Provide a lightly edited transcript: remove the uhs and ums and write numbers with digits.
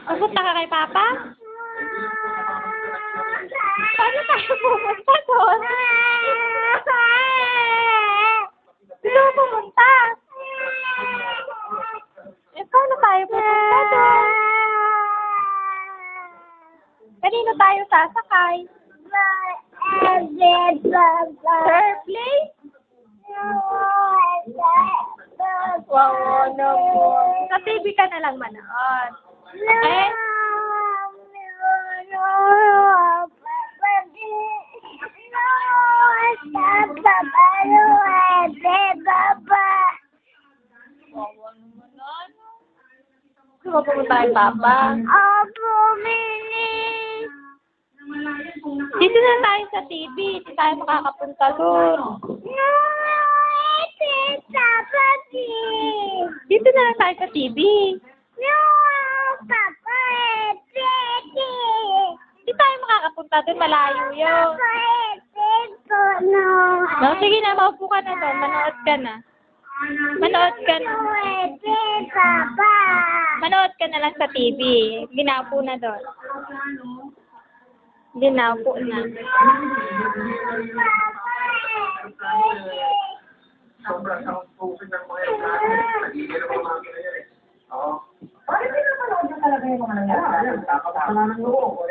Pupunta ka kay Papa? Paano tayo pupunta doon? Sino pupunta? Paano tayo pupunta doon? Kanino tayo sasakay? Airplane? Wow, no. Sa TV ka na lang manood. Eh? Gusto mo pumunta kay Papa? Dito na tayo sa TV. Hindi tayo makakapunta doon. Dito na lang tayo sa TV. Hindi tayo makakapunta doon. Malayo yun. No, sige na. Maupo ka na doon. Manood ka na. Manood ka na. Manood ka na lang sa TV. Ginaupo na doon. Ginaupo na. Sobrang tubig ng mga aeroplano. Nagigil ang mga yan eh. Oo. Bakit pinapanood nyo talaga yung mga nangyari? Tapos ng loob.